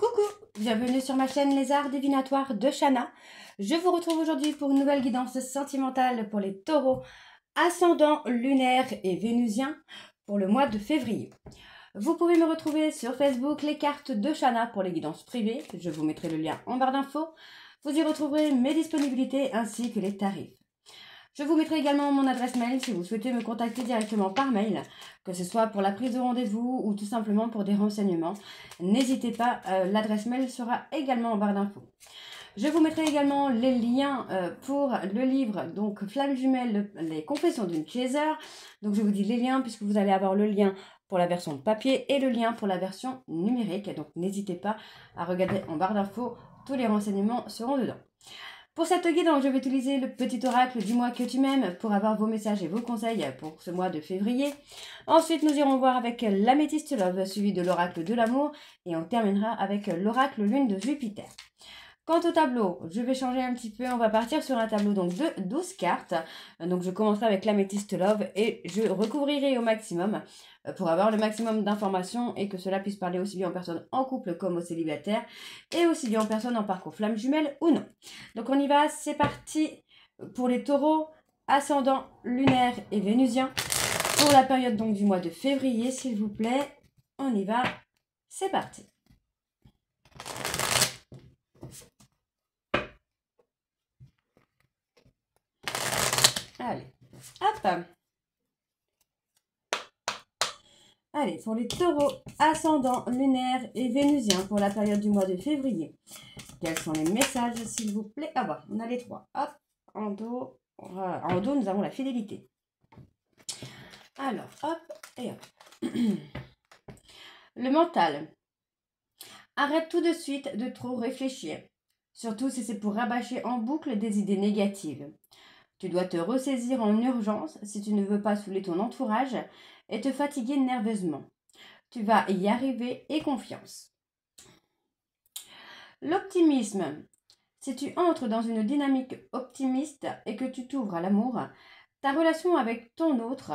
Coucou, bienvenue sur ma chaîne Les Arts Divinatoires de Shana. Je vous retrouve aujourd'hui pour une nouvelle guidance sentimentale pour les taureaux, ascendant lunaire et vénusien pour le mois de février. Vous pouvez me retrouver sur Facebook Les Cartes de Shana pour les guidances privées. Je vous mettrai le lien en barre d'infos. Vous y retrouverez mes disponibilités ainsi que les tarifs. Je vous mettrai également mon adresse mail si vous souhaitez me contacter directement par mail, que ce soit pour la prise de rendez-vous ou tout simplement pour des renseignements. N'hésitez pas, l'adresse mail sera également en barre d'infos. Je vous mettrai également les liens pour le livre, donc Flamme Jumelle, les confessions d'une chaser. Donc je vous dis les liens puisque vous allez avoir le lien pour la version papier et le lien pour la version numérique. Donc n'hésitez pas à regarder en barre d'infos, tous les renseignements seront dedans. Pour cette guidance, je vais utiliser le petit oracle du mois que tu m'aimes pour avoir vos messages et vos conseils pour ce mois de février. Ensuite, nous irons voir avec l'améthyste love, suivi de l'oracle de l'amour, et on terminera avec l'oracle lune de Jupiter. Quant au tableau, je vais changer un petit peu, on va partir sur un tableau donc de 12 cartes. Donc je commencerai avec l'améthyste love et je recouvrirai au maximum pour avoir le maximum d'informations et que cela puisse parler aussi bien aux personnes en couple comme aux célibataires et aussi bien aux personnes en parcours flamme jumelle ou non. Donc on y va, c'est parti pour les taureaux, ascendant lunaire et vénusien pour la période donc du mois de février, s'il vous plaît. On y va, c'est parti. Allez, hop. Allez, pour les taureaux, ascendant lunaire et vénusien pour la période du mois de février. Quels sont les messages, s'il vous plaît? Ah bah, on a les trois. Hop, en dos. En dos, nous avons la fidélité. Alors, hop et hop. Le mental. Arrête tout de suite de trop réfléchir. Surtout si c'est pour rabâcher en boucle des idées négatives. Tu dois te ressaisir en urgence si tu ne veux pas saouler ton entourage et te fatiguer nerveusement. Tu vas y arriver et confiance. L'optimisme. Si tu entres dans une dynamique optimiste et que tu t'ouvres à l'amour, ta relation avec ton autre,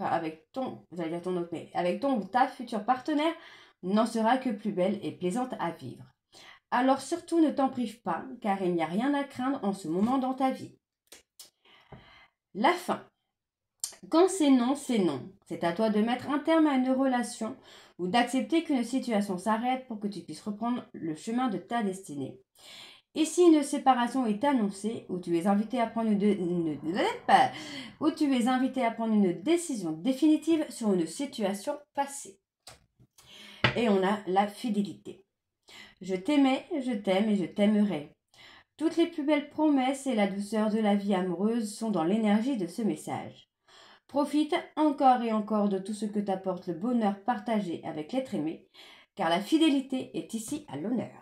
avec ta future partenaire n'en sera que plus belle et plaisante à vivre. Alors surtout ne t'en prive pas, car il n'y a rien à craindre en ce moment dans ta vie. La fin. Quand c'est non, c'est non. C'est à toi de mettre un terme à une relation ou d'accepter qu'une situation s'arrête pour que tu puisses reprendre le chemin de ta destinée. Et si une séparation est annoncée ou tu es invité à prendre une décision définitive sur une situation passée. Et on a la fidélité. Je t'aimais, je t'aime et je t'aimerai. Toutes les plus belles promesses et la douceur de la vie amoureuse sont dans l'énergie de ce message. Profite encore et encore de tout ce que t'apporte le bonheur partagé avec l'être aimé, car la fidélité est ici à l'honneur.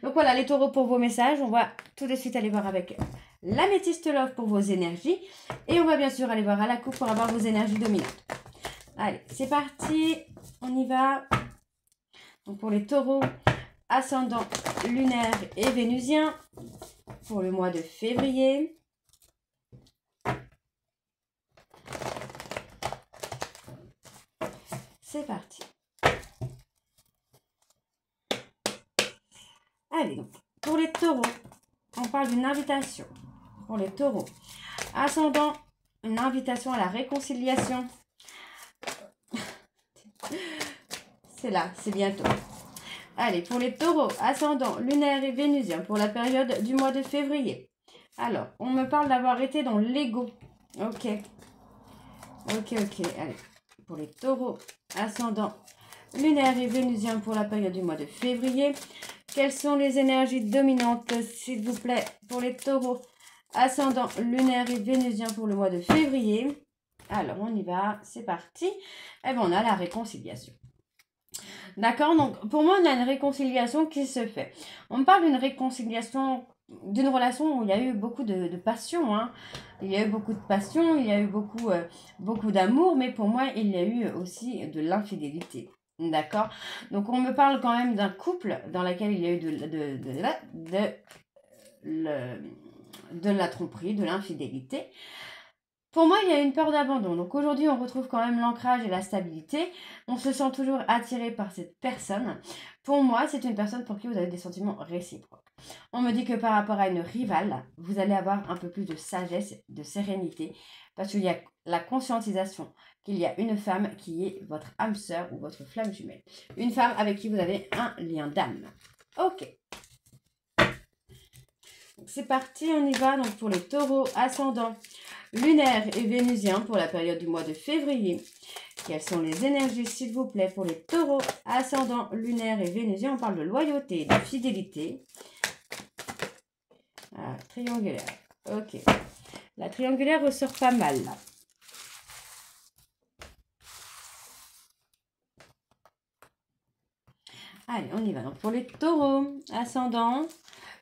Donc voilà les taureaux pour vos messages. On va tout de suite aller voir avec l'améthyste love pour vos énergies. Et on va bien sûr aller voir à la coupe pour avoir vos énergies dominantes. Allez, c'est parti. On y va. Donc pour les taureaux, ascendant lunaire et vénusien pour le mois de février. C'est parti. Allez, donc, pour les taureaux, on parle d'une invitation. Pour les taureaux, ascendant, une invitation à la réconciliation. C'est là, c'est bientôt. Allez, pour les taureaux, ascendant, lunaire et vénusien pour la période du mois de février. Alors, on me parle d'avoir été dans l'ego. Ok. Allez, pour les taureaux, ascendant, lunaire et vénusien pour la période du mois de février. Quelles sont les énergies dominantes, s'il vous plaît, pour les taureaux, ascendant, lunaire et vénusien pour le mois de février? Alors, on y va, c'est parti. Et bien, on a la réconciliation. D'accord, donc pour moi, on a une réconciliation qui se fait. On me parle d'une réconciliation, d'une relation où il y a eu beaucoup de passion. Hein. Il y a eu beaucoup de passion, il y a eu beaucoup d'amour, mais pour moi, il y a eu aussi de l'infidélité. D'accord. Donc on me parle quand même d'un couple dans lequel il y a eu de la tromperie, de l'infidélité. Pour moi, il y a une peur d'abandon. Donc aujourd'hui, on retrouve quand même l'ancrage et la stabilité. On se sent toujours attiré par cette personne. Pour moi, c'est une personne pour qui vous avez des sentiments réciproques. On me dit que par rapport à une rivale, vous allez avoir un peu plus de sagesse, de sérénité, parce qu'il y a la conscientisation qu'il y a une femme qui est votre âme sœur ou votre flamme jumelle. Une femme avec qui vous avez un lien d'âme. Ok. C'est parti, on y va. Donc pour les taureaux ascendants lunaires et vénusiens pour la période du mois de février. Quelles sont les énergies, s'il vous plaît, pour les taureaux ascendants lunaires et vénusiens? On parle de loyauté, de fidélité. Ah, triangulaire. Ok. La triangulaire ressort pas mal là. Allez, on y va. Donc pour les taureaux ascendants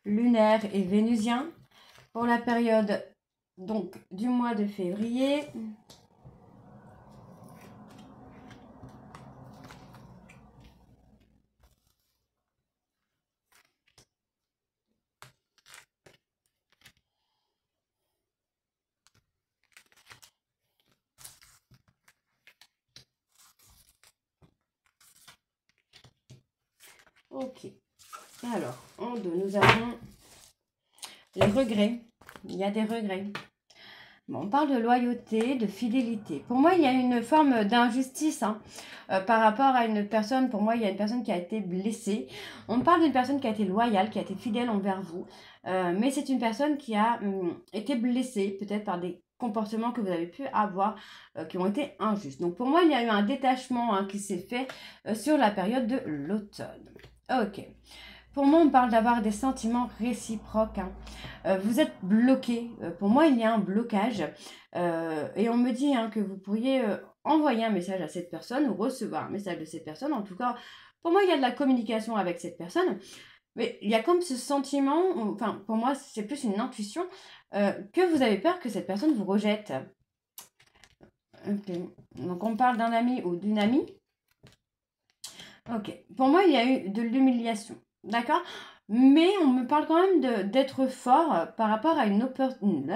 lunaires et vénusiens pour la période donc du mois de février. Ok. Alors, en deux, nous avons les regrets. Il y a des regrets. Bon, on parle de loyauté, de fidélité. Pour moi, il y a une forme d'injustice par rapport à une personne. Pour moi, il y a une personne qui a été blessée. On parle d'une personne qui a été loyale, qui a été fidèle envers vous. Mais c'est une personne qui a été blessée, peut-être par des comportements que vous avez pu avoir qui ont été injustes. Donc pour moi, il y a eu un détachement qui s'est fait sur la période de l'automne. Ok. Pour moi, on parle d'avoir des sentiments réciproques. Vous êtes bloqué. Pour moi, il y a un blocage. Et on me dit que vous pourriez envoyer un message à cette personne ou recevoir un message de cette personne. En tout cas, pour moi, il y a de la communication avec cette personne. Mais il y a comme ce sentiment, enfin, pour moi, c'est plus une intuition, que vous avez peur que cette personne vous rejette. Okay. Donc, on parle d'un ami ou d'une amie. Ok. Pour moi, il y a eu de l'humiliation. D'accord? Mais on me parle quand même d'être fort par rapport à une opportunité.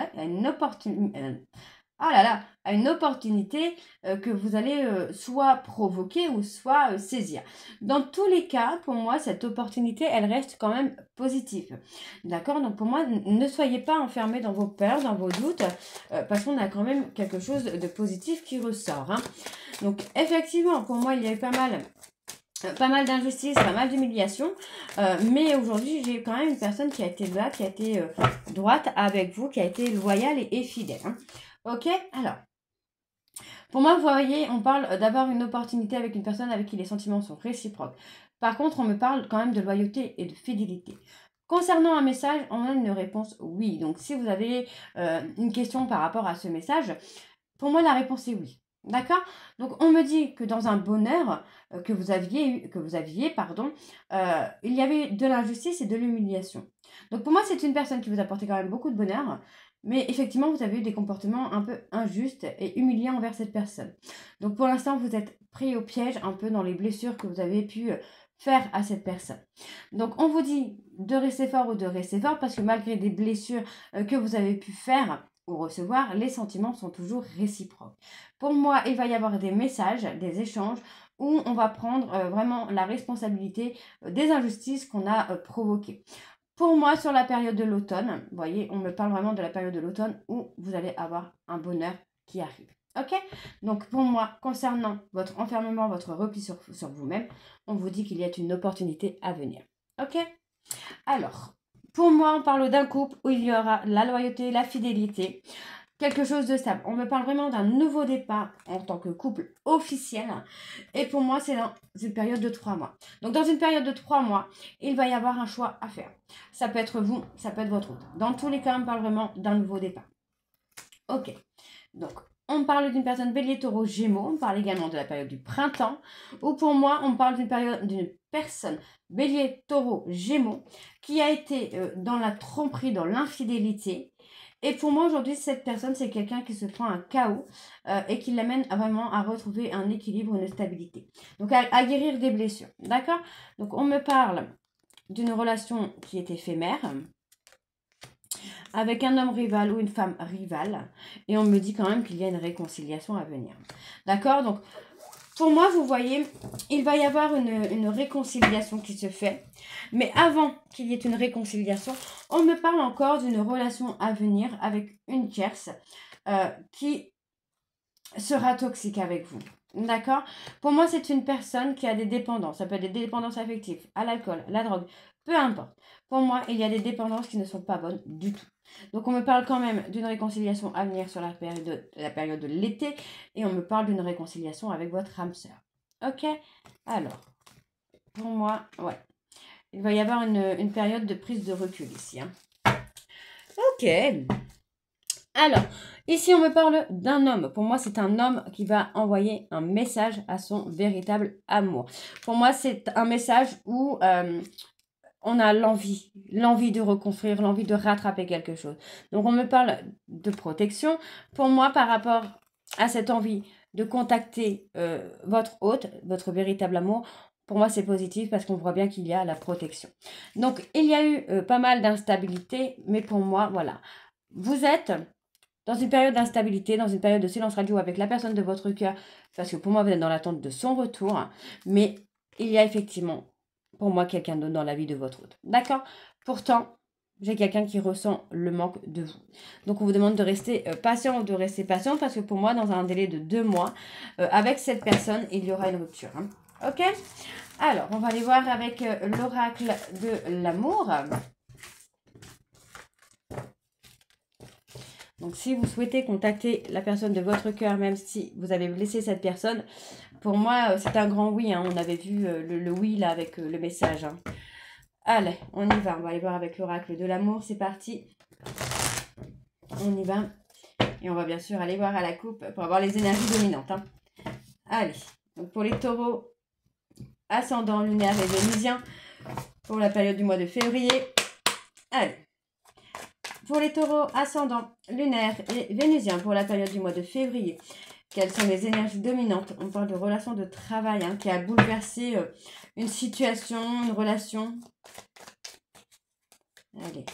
Ah là là, à une opportunité que vous allez soit provoquer ou soit saisir. Dans tous les cas, pour moi, cette opportunité, elle reste quand même positive. D'accord? Donc pour moi, ne soyez pas enfermés dans vos peurs, dans vos doutes, parce qu'on a quand même quelque chose de positif qui ressort. Donc effectivement, pour moi, il y a eu pas mal d'injustice, pas mal d'humiliation, mais aujourd'hui j'ai quand même une personne qui a été là, qui a été droite avec vous, qui a été loyale et fidèle. Ok, alors, pour moi, vous voyez, on parle d'avoir une opportunité avec une personne avec qui les sentiments sont réciproques. Par contre, on me parle quand même de loyauté et de fidélité. Concernant un message, on a une réponse oui. Donc si vous avez une question par rapport à ce message, pour moi la réponse est oui. D'accord? Donc on me dit que dans un bonheur que vous aviez, il y avait de l'injustice et de l'humiliation. Donc pour moi c'est une personne qui vous apportait quand même beaucoup de bonheur, mais effectivement vous avez eu des comportements un peu injustes et humiliants envers cette personne. Donc pour l'instant vous êtes pris au piège un peu dans les blessures que vous avez pu faire à cette personne. Donc on vous dit de rester fort ou de rester fort parce que malgré des blessures que vous avez pu faire ou recevoir, les sentiments sont toujours réciproques. Pour moi, il va y avoir des messages, des échanges où on va prendre vraiment la responsabilité des injustices qu'on a provoquées. Pour moi, sur la période de l'automne, vous voyez, on me parle vraiment de la période de l'automne où vous allez avoir un bonheur qui arrive. Ok? Donc pour moi, concernant votre enfermement, votre repli sur vous-même, on vous dit qu'il y a une opportunité à venir. Ok? Alors, pour moi, on parle d'un couple où il y aura la loyauté, la fidélité, quelque chose de stable. On me parle vraiment d'un nouveau départ en tant que couple officiel. Et pour moi, c'est dans une période de 3 mois. Donc, dans une période de 3 mois, il va y avoir un choix à faire. Ça peut être vous, ça peut être votre autre. Dans tous les cas, on parle vraiment d'un nouveau départ. Ok. Donc, on parle d'une personne bélier, taureau, gémeaux. On parle également de la période du printemps. Ou pour moi, on parle d'une personne bélier, taureau, gémeaux qui a été dans la tromperie, dans l'infidélité. Et pour moi, aujourd'hui, cette personne, c'est quelqu'un qui se prend un chaos et qui l'amène vraiment à retrouver un équilibre, une stabilité. Donc, à guérir des blessures. D'accord? Donc, on me parle d'une relation qui est éphémère. avec un homme rival ou une femme rivale. Et on me dit quand même qu'il y a une réconciliation à venir. D'accord? Donc, pour moi, vous voyez, il va y avoir une réconciliation qui se fait. Mais avant qu'il y ait une réconciliation, on me parle encore d'une relation à venir avec une tierce qui sera toxique avec vous. D'accord? Pour moi, c'est une personne qui a des dépendances. Ça peut être des dépendances affectives, à l'alcool, à la drogue, peu importe. Pour moi, il y a des dépendances qui ne sont pas bonnes du tout. Donc, on me parle quand même d'une réconciliation à venir sur la période de l'été. Et on me parle d'une réconciliation avec votre âme sœur. Ok? Alors, pour moi, ouais. Il va y avoir une période de prise de recul ici. Hein. Ok. Alors, ici, on me parle d'un homme. Pour moi, c'est un homme qui va envoyer un message à son véritable amour. Pour moi, c'est un message où on a l'envie de reconstruire, l'envie de rattraper quelque chose. Donc, on me parle de protection. Pour moi, par rapport à cette envie de contacter votre hôte, votre véritable amour, pour moi, c'est positif parce qu'on voit bien qu'il y a la protection. Donc, il y a eu pas mal d'instabilité, mais pour moi, voilà. Vous êtes dans une période d'instabilité, dans une période de silence radio avec la personne de votre cœur, parce que pour moi, vous êtes dans l'attente de son retour, mais il y a effectivement, pour moi, quelqu'un d'autre dans la vie de votre hôte. D'accord? Pourtant, j'ai quelqu'un qui ressent le manque de vous. Donc, on vous demande de rester patient ou de rester patient, parce que pour moi, dans un délai de 2 mois, avec cette personne, il y aura une rupture. Hein. Ok? Alors, on va aller voir avec l'oracle de l'amour. Donc, si vous souhaitez contacter la personne de votre cœur, même si vous avez blessé cette personne, pour moi, c'est un grand oui. Hein. On avait vu le oui là avec le message. Hein. Allez, on y va. On va aller voir avec l'oracle de l'amour. C'est parti. On y va. Et on va bien sûr aller voir à la coupe pour avoir les énergies dominantes. Hein. Allez. Donc, pour les taureaux, ascendant, lunaire et vénusien, pour la période du mois de février. Allez. Pour les taureaux, ascendant, lunaire et vénusien pour la période du mois de février. Quelles sont les énergies dominantes? On parle de relation de travail hein, qui a bouleversé une situation, une relation. Allez.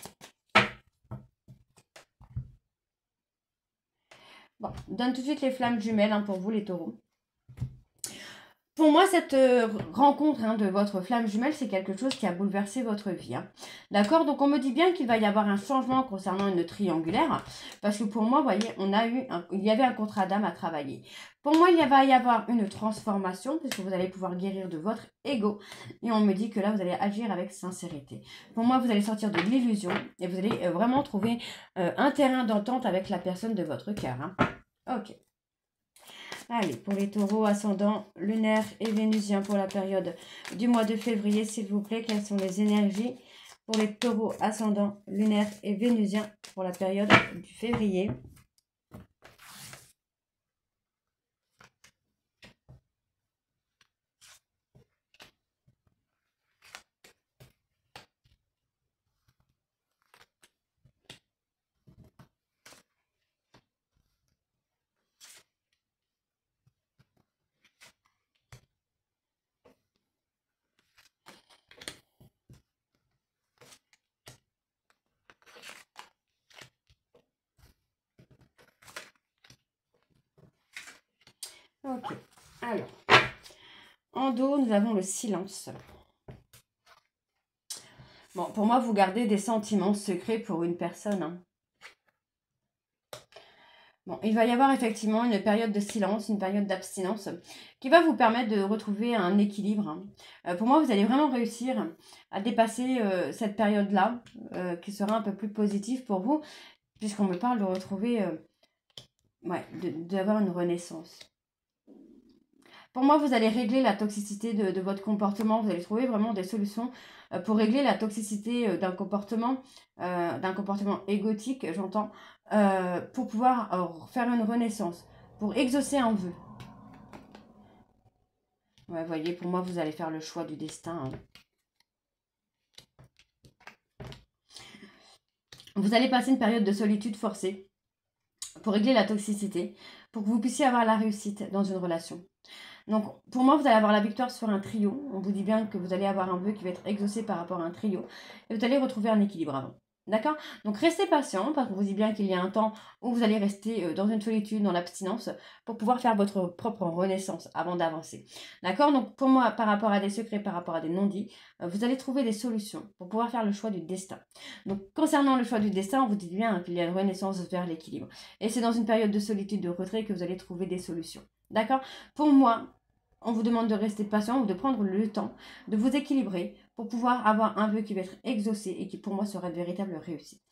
Bon, on donne tout de suite les flammes jumelles hein, pour vous les taureaux. Pour moi, cette rencontre hein, de votre flamme jumelle, c'est quelque chose qui a bouleversé votre vie. Hein. D'accord? Donc, on me dit bien qu'il va y avoir un changement concernant une triangulaire. Parce que pour moi, vous voyez, il y avait un contrat d'âme à travailler. Pour moi, il va y avoir une transformation, puisque vous allez pouvoir guérir de votre ego. Et on me dit que là, vous allez agir avec sincérité. Pour moi, vous allez sortir de l'illusion et vous allez vraiment trouver un terrain d'entente avec la personne de votre cœur. Hein. Ok. Allez, pour les taureaux, ascendant, lunaire et vénusien pour la période du mois de février, s'il vous plaît, quelles sont les énergies pour les taureaux, ascendant, lunaire et vénusien pour la période du février? Ok, alors, en dos, nous avons le silence. Bon, pour moi, vous gardez des sentiments secrets pour une personne. Hein. Bon, il va y avoir effectivement une période de silence, une période d'abstinence qui va vous permettre de retrouver un équilibre. Hein. Pour moi, vous allez vraiment réussir à dépasser cette période-là qui sera un peu plus positive pour vous puisqu'on me parle de retrouver, d'avoir une renaissance. Pour moi, vous allez régler la toxicité de votre comportement. Vous allez trouver vraiment des solutions pour régler la toxicité d'un comportement égotique, j'entends, pour pouvoir faire une renaissance, pour exaucer un vœu. Ouais, vous voyez, pour moi, vous allez faire le choix du destin. Hein. Vous allez passer une période de solitude forcée pour régler la toxicité, pour que vous puissiez avoir la réussite dans une relation. Donc, pour moi, vous allez avoir la victoire sur un trio. On vous dit bien que vous allez avoir un vœu qui va être exaucé par rapport à un trio. Et vous allez retrouver un équilibre avant. D'accord? Donc restez patient, parce qu'on vous dit bien qu'il y a un temps où vous allez rester dans une solitude, dans l'abstinence, pour pouvoir faire votre propre renaissance avant d'avancer. D'accord? Donc pour moi, par rapport à des secrets, par rapport à des non-dits, vous allez trouver des solutions pour pouvoir faire le choix du destin. Donc concernant le choix du destin, on vous dit bien qu'il y a une renaissance vers l'équilibre. Et c'est dans une période de solitude, de retrait que vous allez trouver des solutions. D'accord? Pour moi, on vous demande de rester patient ou de prendre le temps de vous équilibrer pour pouvoir avoir un vœu qui va être exaucé et qui pour moi sera de véritable réussite.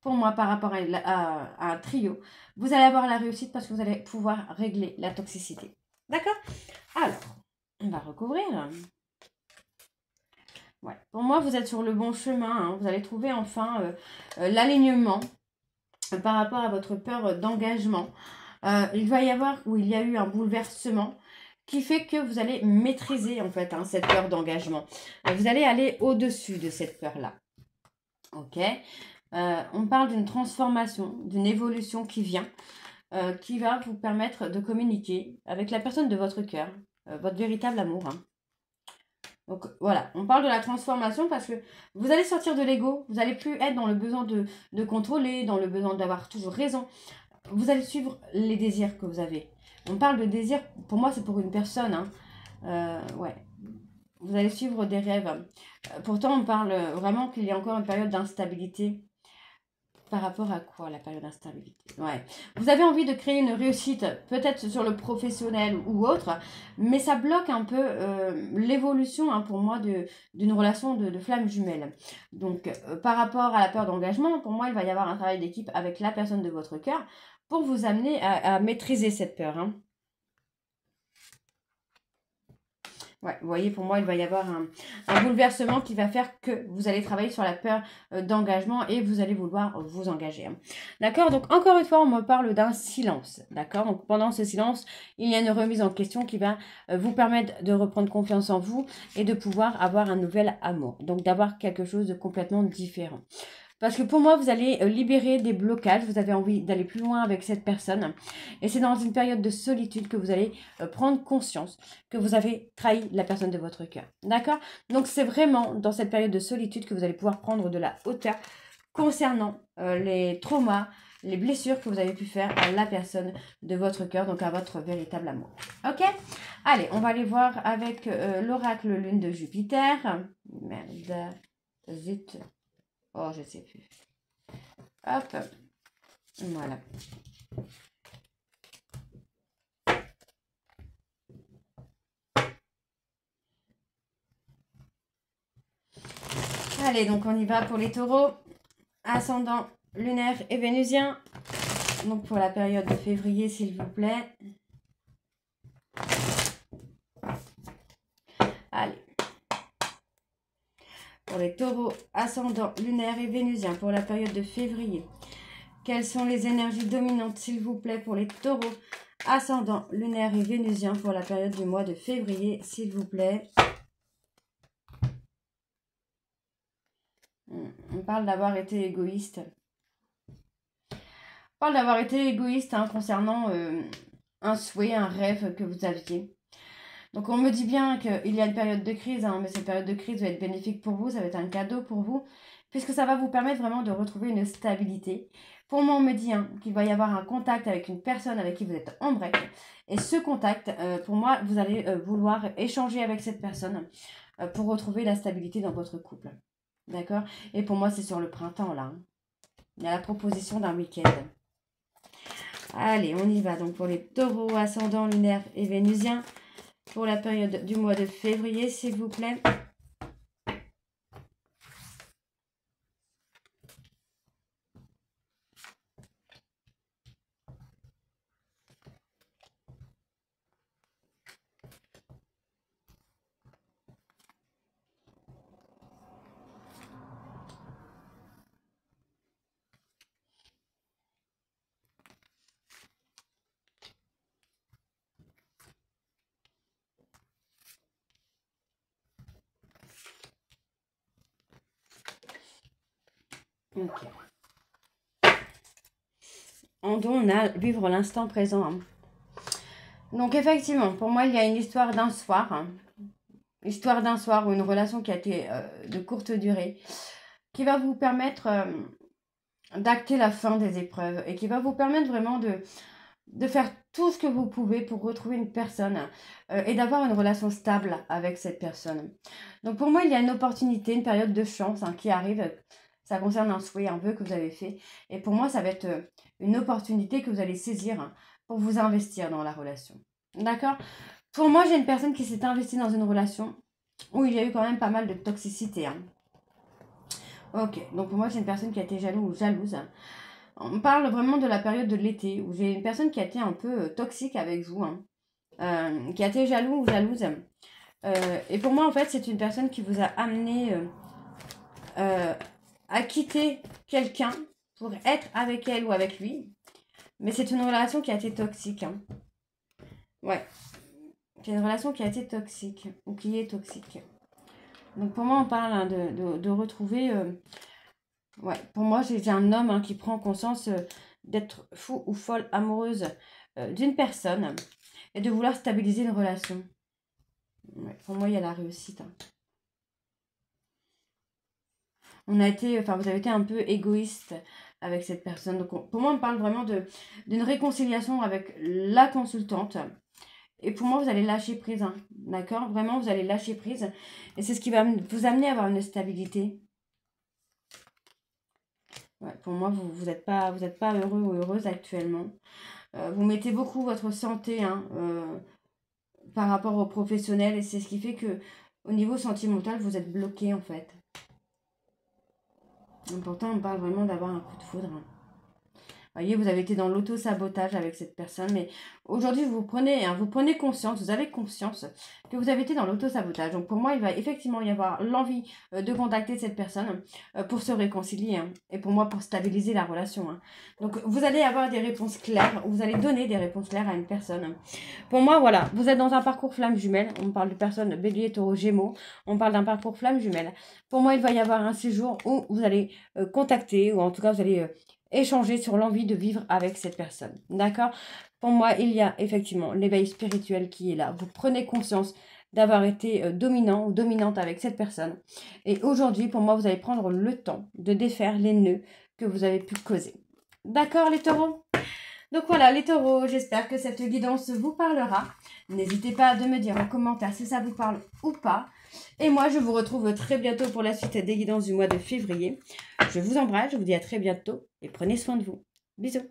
Pour moi, par rapport à un trio, vous allez avoir la réussite parce que vous allez pouvoir régler la toxicité. D'accord? Alors, on va recouvrir. Ouais. Pour moi, vous êtes sur le bon chemin. Hein. Vous allez trouver enfin l'alignement par rapport à votre peur d'engagement. Il va y avoir, ou il y a eu un bouleversement qui fait que vous allez maîtriser en fait cette peur d'engagement. Vous allez aller au-dessus de cette peur-là. Ok. On parle d'une transformation, d'une évolution qui vient, qui va vous permettre de communiquer avec la personne de votre cœur, votre véritable amour. Hein. Donc voilà, on parle de la transformation parce que vous allez sortir de l'ego, vous n'allez plus être dans le besoin de contrôler, dans le besoin d'avoir toujours raison. Vous allez suivre les désirs que vous avez. On parle de désir, pour moi c'est pour une personne. Hein. Ouais. Vous allez suivre des rêves. Pourtant on parle vraiment qu'il y a encore une période d'instabilité. Par rapport à quoi la période d'instabilité? Ouais. Vous avez envie de créer une réussite, peut-être sur le professionnel ou autre, mais ça bloque un peu l'évolution hein, pour moi d'une relation de flamme jumelle. Donc par rapport à la peur d'engagement, pour moi il va y avoir un travail d'équipe avec la personne de votre cœur pour vous amener à maîtriser cette peur. Hein. Ouais, vous voyez, pour moi, il va y avoir un bouleversement qui va faire que vous allez travailler sur la peur d'engagement et vous allez vouloir vous engager. Hein. D'accord? Donc, encore une fois, on me parle d'un silence. D'accord? Donc, pendant ce silence, il y a une remise en question qui va vous permettre de reprendre confiance en vous et de pouvoir avoir un nouvel amour. Donc, d'avoir quelque chose de complètement différent. Parce que pour moi, vous allez libérer des blocages, vous avez envie d'aller plus loin avec cette personne. Et c'est dans une période de solitude que vous allez prendre conscience que vous avez trahi la personne de votre cœur. D'accord? Donc c'est vraiment dans cette période de solitude que vous allez pouvoir prendre de la hauteur concernant les traumas, les blessures que vous avez pu faire à la personne de votre cœur, donc à votre véritable amour. Ok? Allez, on va aller voir avec l'oracle lune de Jupiter. Merde, zut. Oh, je sais plus. Hop. Voilà. Allez, donc on y va pour les taureaux. Ascendant lunaire et vénusien. Donc pour la période de février, s'il vous plaît. Allez. Pour les taureaux, ascendant lunaire et vénusien pour la période de février. Quelles sont les énergies dominantes, s'il vous plaît, pour les taureaux, ascendant lunaire et vénusien pour la période du mois de février, s'il vous plaît. On parle d'avoir été égoïste. On parle d'avoir été égoïste hein, concernant un souhait, un rêve que vous aviez. Donc on me dit bien qu'il y a une période de crise, hein, mais cette période de crise va être bénéfique pour vous, ça va être un cadeau pour vous, puisque ça va vous permettre vraiment de retrouver une stabilité. Pour moi, on me dit hein, qu'il va y avoir un contact avec une personne avec qui vous êtes en break. Et ce contact, pour moi, vous allez vouloir échanger avec cette personne pour retrouver la stabilité dans votre couple. D'accord? Et pour moi, c'est sur le printemps, là. Hein. Il y a la proposition d'un week-end. Allez, on y va. Donc, pour les taureaux, ascendants, lunaires et vénusiens, pour la période du mois de février, s'il vous plaît. Ok. On a vivre l'instant présent. Hein. Donc effectivement, pour moi, il y a une histoire d'un soir. Hein. Histoire d'un soir ou une relation qui a été de courte durée, qui va vous permettre d'acter la fin des épreuves et qui va vous permettre vraiment de faire tout ce que vous pouvez pour retrouver une personne et d'avoir une relation stable avec cette personne. Donc pour moi, il y a une opportunité, une période de chance qui arrive. Ça concerne un souhait, un vœu que vous avez fait. Et pour moi, ça va être une opportunité que vous allez saisir pour vous investir dans la relation. D'accord? Pour moi, j'ai une personne qui s'est investie dans une relation où il y a eu quand même pas mal de toxicité. Ok, donc pour moi, j'ai une personne qui a été jaloux ou jalouse. On parle vraiment de la période de l'été où j'ai une personne qui a été un peu toxique avec vous, qui a été jaloux ou jalouse. Et pour moi, en fait, c'est une personne qui vous a amené à quitter quelqu'un pour être avec elle ou avec lui. Mais c'est une relation qui a été toxique. Ouais, c'est une relation qui a été toxique ou qui est toxique. Donc pour moi, on parle de retrouver... ouais, pour moi, j'ai un homme qui prend conscience d'être fou ou folle amoureuse d'une personne et de vouloir stabiliser une relation. Ouais, pour moi, il y a la réussite. Vous avez été un peu égoïste avec cette personne. Donc, pour moi, on parle vraiment d'une réconciliation avec la consultante. Et pour moi, vous allez lâcher prise. D'accord? Vraiment, vous allez lâcher prise. Et c'est ce qui va vous amener à avoir une stabilité. Ouais, pour moi, vous n'êtes pas heureux ou heureuse actuellement. Vous mettez beaucoup votre santé par rapport au professionnel. Et c'est ce qui fait que au niveau sentimental, vous êtes bloqué en fait. Pourtant, on parle vraiment d'avoir un coup de foudre. Vous voyez, vous avez été dans l'auto-sabotage avec cette personne, mais aujourd'hui, vous prenez conscience, vous avez conscience que vous avez été dans l'auto-sabotage. Donc, pour moi, il va effectivement y avoir l'envie de contacter cette personne pour se réconcilier et pour moi, pour stabiliser la relation. Donc, vous allez avoir des réponses claires, vous allez donner des réponses claires à une personne. Pour moi, voilà, vous êtes dans un parcours flamme jumelle. On parle de personnes bélier, taureau, gémeaux. On parle d'un parcours flamme jumelle. Pour moi, il va y avoir un séjour où vous allez contacter, ou en tout cas, vous allez... échanger sur l'envie de vivre avec cette personne. D'accord? Pour moi, il y a effectivement l'éveil spirituel qui est là. Vous prenez conscience d'avoir été dominant ou dominante avec cette personne. Et aujourd'hui, pour moi, vous allez prendre le temps de défaire les nœuds que vous avez pu causer. D'accord, les taureaux? Donc voilà, les taureaux, j'espère que cette guidance vous parlera. N'hésitez pas de me dire en commentaire si ça vous parle ou pas. Et moi, je vous retrouve très bientôt pour la suite des guidances du mois de février. Je vous embrasse, je vous dis à très bientôt et prenez soin de vous. Bisous.